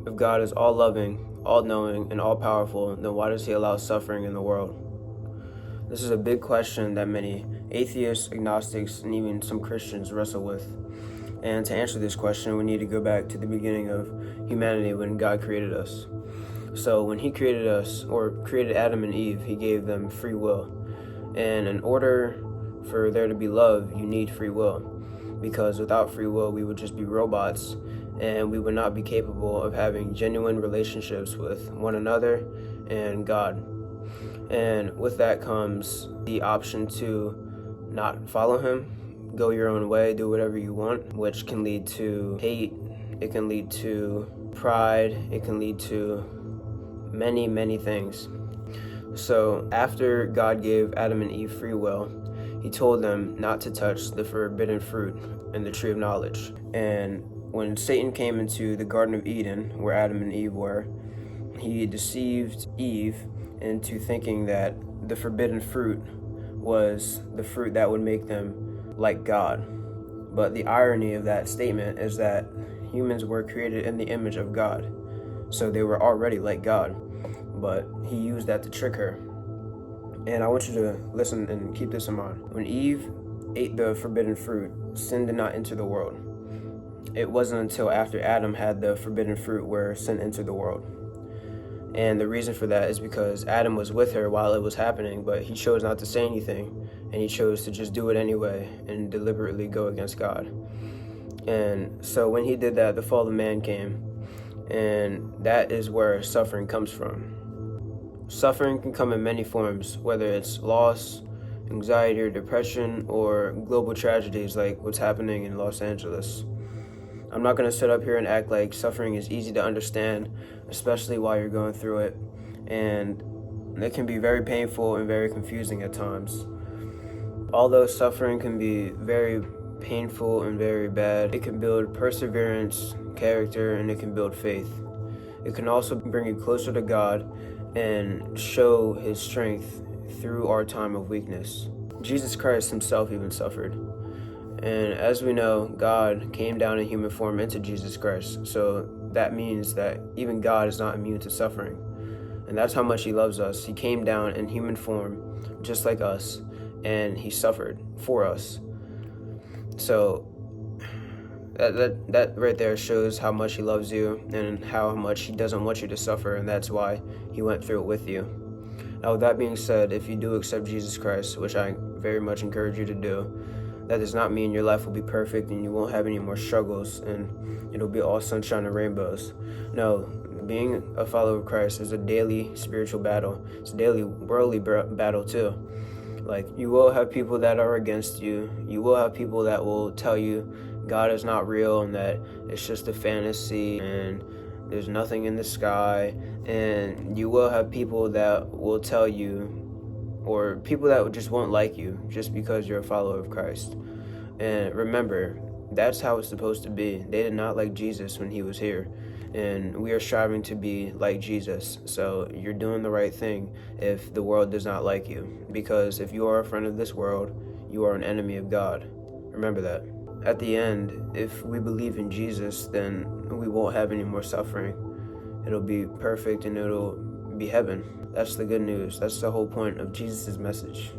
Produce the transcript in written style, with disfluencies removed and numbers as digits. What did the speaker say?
If God is all-loving, all-knowing, and all-powerful, then why does he allow suffering in the world? This is a big question that many atheists, agnostics, and even some Christians wrestle with. And to answer this question, we need to go back to the beginning of humanity when God created us. So when he created us, or created Adam and Eve, he gave them free will. And in order for there to be love, you need free will. Because without free will, we would just be robots, and we would not be capable of having genuine relationships with one another and God. And with that comes the option to not follow him, go your own way, do whatever you want, which can lead to hate, it can lead to pride, it can lead to many, many things. So after God gave Adam and Eve free will, he told them not to touch the forbidden fruit and the tree of knowledge. And when Satan came into the Garden of Eden, where Adam and Eve were, he deceived Eve into thinking that the forbidden fruit was the fruit that would make them like God. But the irony of that statement is that humans were created in the image of God, so they were already like God. But he used that to trick her. And I want you to listen and keep this in mind. When Eve ate the forbidden fruit, sin did not enter the world. It wasn't until after Adam had the forbidden fruit where sin entered the world. And the reason for that is because Adam was with her while it was happening, but he chose not to say anything, and he chose to just do it anyway and deliberately go against God. And so when he did that, the fall of man came, and that is where suffering comes from. Suffering can come in many forms, whether it's loss, anxiety or depression, or global tragedies like what's happening in Los Angeles. I'm not going to sit up here and act like suffering is easy to understand, especially while you're going through it, and it can be very painful and very confusing at times. Although suffering can be very painful and very bad, it can build perseverance, character, and it can build faith. It can also bring you closer to God and show his strength through our time of weakness. Jesus Christ himself even suffered. And as we know, God came down in human form into Jesus Christ. So that means that even God is not immune to suffering. And that's how much he loves us. He came down in human form, just like us, and he suffered for us. So that right there shows how much he loves you and how much he doesn't want you to suffer, and that's why he went through it with you. Now, with that being said, if you do accept Jesus Christ, which I very much encourage you to do, that does not mean your life will be perfect and you won't have any more struggles and it'll be all sunshine and rainbows. No, being a follower of Christ is a daily spiritual battle. It's a daily worldly battle too. Like, you will have people that are against you. You will have people that will tell you God is not real and that it's just a fantasy and there's nothing in the sky. And you will have people that will tell you, or people that just won't like you just because you're a follower of Christ. And remember, that's how it's supposed to be. They did not like Jesus when he was here, and we are striving to be like Jesus. So you're doing the right thing if the world does not like you, because if you are a friend of this world, you are an enemy of God. Remember that. At the end, if we believe in Jesus, then we won't have any more suffering. It'll be perfect and it'll be heaven. That's the good news. That's the whole point of Jesus' message.